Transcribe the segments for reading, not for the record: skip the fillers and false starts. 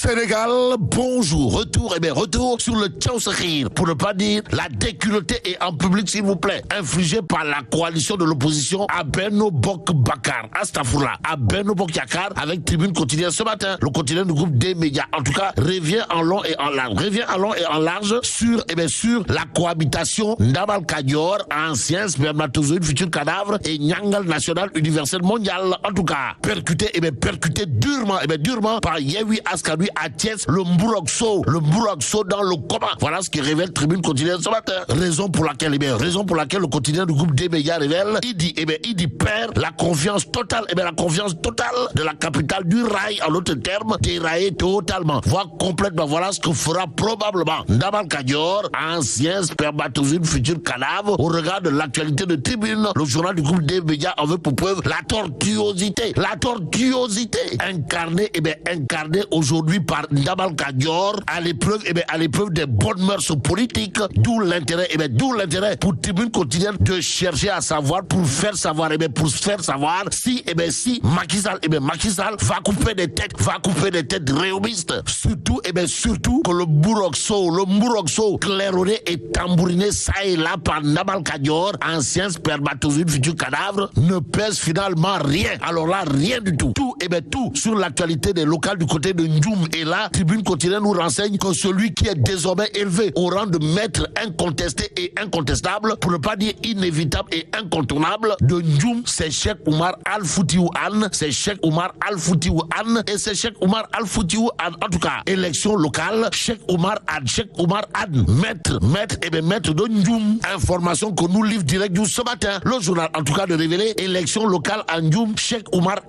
Sénégal, bonjour, retour sur le Tchaousakhir, pour ne pas dire la déculottée et en public s'il vous plaît, infligée par la coalition de l'opposition à Benno Bokk Bakar, à Benno Bokk Yakaar avec Tribune Quotidienne ce matin. Le quotidien du groupe des médias, en tout cas, revient en long et en large, sur la cohabitation Ndamal Kadior, ancien spermatozoïde, futur cadavre, et Nyangal National Universel Mondial, en tout cas, percuté durement par Yewwi Askan Wi à Thiès, le Mbourokso dans le coma. Voilà ce qui révèle Tribune Quotidienne ce matin. Raison pour laquelle le quotidien du groupe des médias révèle, il dit perd la confiance totale, de la capitale du rail, en d'autres termes, déraillé totalement, voire complètement. Voilà ce que fera probablement Ndamal Kadior, ancien spermatozoïde, futur cadavre, au regard de l'actualité de Tribune. Le journal du groupe des médias en veut pour preuve la tortuosité incarnée aujourd'hui par Ndamal Kadior à l'épreuve des bonnes mœurs politiques, d'où l'intérêt pour Tribune Quotidienne de chercher à savoir, pour faire savoir si Macky Sall va couper des têtes réumistes, surtout que le Mbourokso claironné et tambouriné ça et là par Ndamal Kadior, ancien spermatozoïde, futur cadavre, ne pèse finalement rien. Alors là, rien du tout. Tout sur l'actualité des locales du côté de Ndioum. Et là, Tribune Quotidienne nous renseigne que celui qui est désormais élevé au rang de maître incontesté et incontestable, pour ne pas dire inévitable et incontournable, de Ndioum, c'est Cheikh Oumar Al Foutiyou Anne. Et c'est Cheikh Oumar Al Foutiyou Anne. En tout cas, élection locale, Cheikh Oumar Anne, maître de Ndioum. Information que nous livre direct du ce matin. Le journal, en tout cas, de révéler élection locale à Ndioum, Cheikh Oumar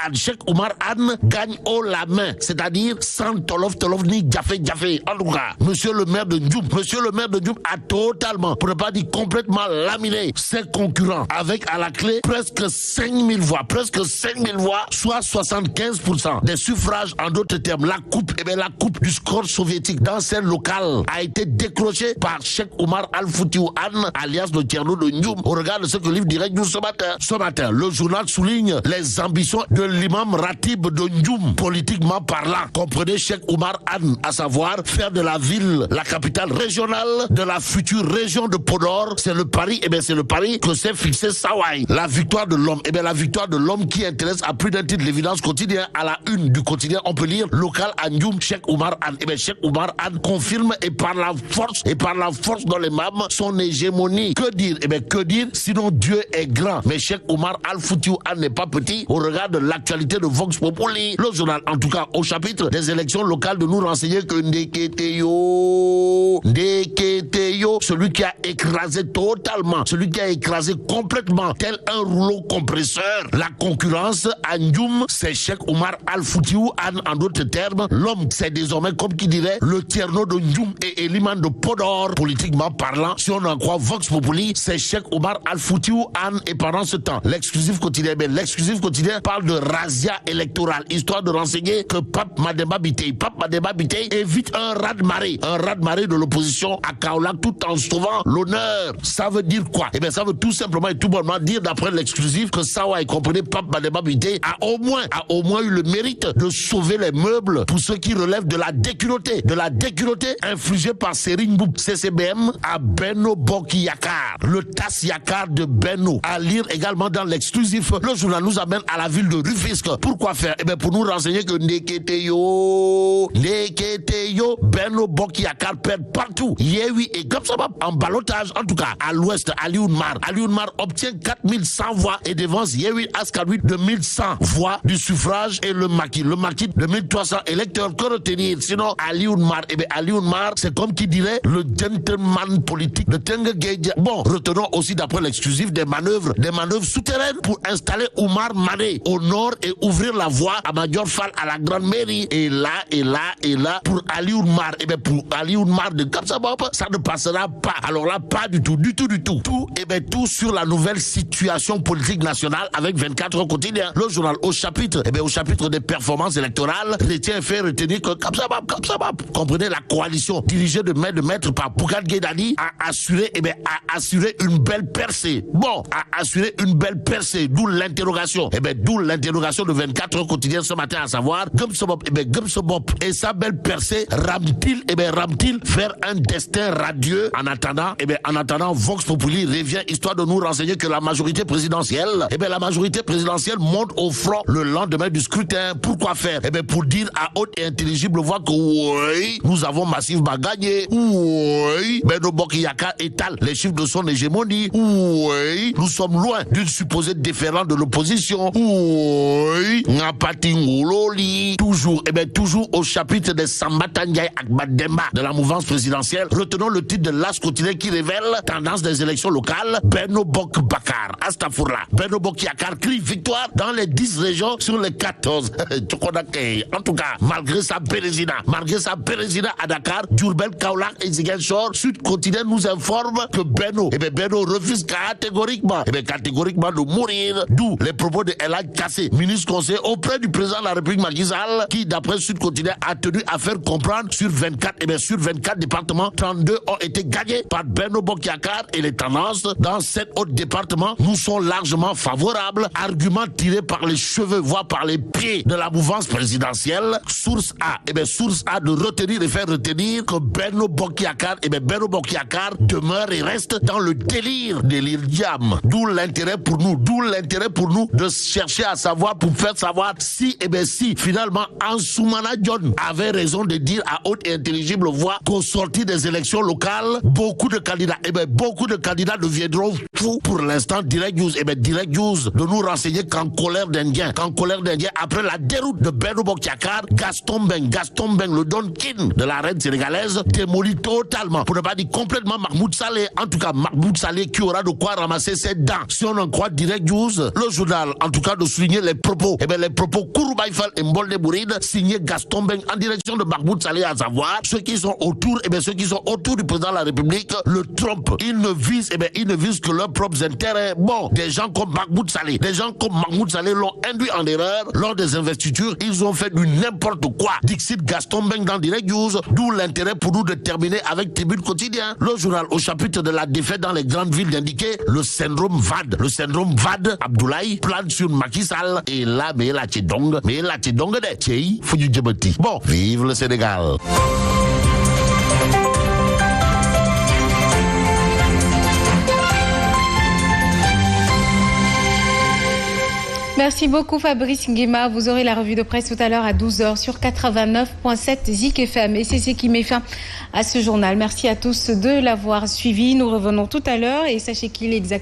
Anne gagne haut la main, c'est-à-dire sans tolof ni jafé. En tout cas, monsieur le maire de Ndioum a totalement, pour ne pas dire complètement, laminé ses concurrents avec à la clé presque 5000 voix, soit 75% des suffrages. En d'autres termes, la coupe du score soviétique dans ces locales a été décrochée par Cheikh Oumar Al Foutiyou Anne, alias le Tierno de Ndioum, au regard de ce que livre direct du ce matin. Le journal souligne les ambitions de l'imam Ratib de Ndioum, politiquement parlant. Comprenez Cheikh Oumar Anne, à savoir faire de la ville la capitale régionale de la future région de Podor. C'est le pari, que s'est fixé Sawai. La victoire de l'homme qui intéresse à plus d'un titre l'évidence quotidien. À la une du quotidien, on peut lire local à Ndioum, Cheikh Oumar Anne. Cheikh Oumar Anne confirme et par la force dans les mâmes son hégémonie. Que dire sinon Dieu est grand. Mais Cheikh Oumar Al Foutiyou Anne n'est pas petit au regard de l'actualité de Vox Populi. Le journal, en tout cas, au chapitre des élections locales, de nous renseigner que Ndeketeyo, celui qui a écrasé complètement, tel un rouleau compresseur, la concurrence à Ndioum, c'est Cheikh Oumar Al Foutiyou Anne. En d'autres termes, l'homme, c'est désormais, comme qui dirait, le Tierno de Ndioum et Eliman de Podor, politiquement parlant. Si on en croit Vox Populi, c'est Cheikh Oumar Al Foutiyou Anne. Et pendant ce temps, l'exclusif quotidien parle de razzia électorale, histoire de renseigner que Pape Mademba Bitèye évite un raz-de-marée de l'opposition à Kaolack, tout en sauvant l'honneur. Ça veut dire quoi? Ça veut tout simplement et tout bonnement dire, d'après l'exclusif, que Sawa, comprenez, Pape Mademba Bitèye a au moins eu le mérite de sauver les meubles pour ceux qui relèvent de la déculottée infligée par Serigne Mboup CCBM à Benno Bokk Yakaar, le TAS Yakaar de Benno. À lire également dans l'exclusif. Le journal nous amène à la ville de Rufisque. Pourquoi faire? Pour nous renseigner que Ndeketeyo, Benno Bokk Yakaar perd partout. Yewwi et Gapsabab en ballottage. En tout cas, à l'ouest, Alioune Mar obtient 4100 voix et devance Yewwi Askan Wi de 1100 voix du suffrage, et le maquis de 1300 électeurs. Que retenir? Sinon, Alioune Mar, c'est comme qui dirait le gentleman politique de Tengue Guedja. Bon, retenons aussi, d'après l'exclusif, des manœuvres souterraines pour installer Oumar Mané au nord et ouvrir la voie à Madior Fall à la grande mairie. Et là, pour Alioune Mar, de Gapsabab, ça ne passera pas. Alors là, pas du tout. Tout sur la nouvelle situation politique nationale avec 24 quotidiens. Le journal au chapitre des performances électorales retient et fait retenir que Gapsabab, comprenez, la coalition dirigée de maître par Bougane Gueye Dany a assuré une belle percée. D'où l'interrogation de 24 quotidiens ce matin, à savoir Gumsobop et sa belle percée rame-t-il vers un destin radieux? En attendant, Vox Populi revient histoire de nous renseigner que la majorité présidentielle, monte au front le lendemain du scrutin. Pourquoi faire? Pour dire à haute et intelligible voix que oui, nous avons massivement gagné. Oui, Benno Bokk Yakaar étale les chiffres de son hégémonie. Oui, nous sommes loin d'une supposée déferlante de l'opposition. Oui, Ngapati Ngololi. Toujours au chapitre des Sambata Ndiaye Akbademba de la mouvance présidentielle. Retenons le titre de l'As quotidien qui révèle tendance des élections locales. Benno Bokk Bakar, Astafourla. Benno Bokk Yakaar crie victoire dans les 10 régions sur les 14. En tout cas, malgré sa Bérésina à Dakar, Diourbel, Kaolack et Ziguinchor, Sud Quotidien nous informe que Benno refuse catégoriquement de mourir. D'où les propos de El Hadj Kassé, ministre conseiller auprès du président de la République Macky Sall, qui d'après Sud Quotidien a tenu à faire comprendre sur 24 départements, 32 ont été gagnés par Benno Bokk Yakaar et les tendances dans 7 autres départements nous sont largement favorables. Argument tiré par les cheveux, voire par les pieds de la mouvance présidentielle. Source A de retenir et faire retenir que Benno Bokk Yakaar demeure et reste dans le délire diam. D'où l'intérêt pour nous de chercher à savoir, pour faire savoir si finalement Ansoumana Dione avait raison de dire à haute et intelligible voix qu'au sortir des élections locales, beaucoup de candidats deviendront fous. Pour l'instant, Direct News de nous renseigner qu'en colère d'Indien, après la déroute de Benno Bokk Yakaar, Gaston Mbengue, le Don King de la reine sénégalaise, démolit totalement, pour ne pas dire complètement, Mahmoud Saleh. En tout cas, Mahmoud Saleh qui aura de quoi ramasser ses dents. Si on en croit Direct News, le journal, en tout cas, de souligner les propos Kouroubaïfal et Mbolde Bouride, signé Gaston Mbengue en direction de Mahmoud Saleh, à savoir ceux qui sont autour du président de la République, le trompent. Ils ne visent que leurs propres intérêts. Bon, des gens comme Mahmoud Saleh l'ont induit en erreur lors des investitures. Ils ont fait du n'importe quoi. Dixit Gaston Mbengue dans Direct News, d'où l'intérêt pour nous de terminer avec Tribune Quotidien. Le journal au chapitre de la défaite dans les grandes villes d'indiquer le syndrome VAD, Abdoulaye plane sur Macky Sall et là, mais là, de Tchei, Foudu Djibouti. Bon, vive le Sénégal. Merci beaucoup Fabrice Nguema. Vous aurez la revue de presse tout à l'heure à 12h sur 89.7 Zik FM. Et c'est ce qui met fin à ce journal. Merci à tous de l'avoir suivi. Nous revenons tout à l'heure et sachez qu'il est exactement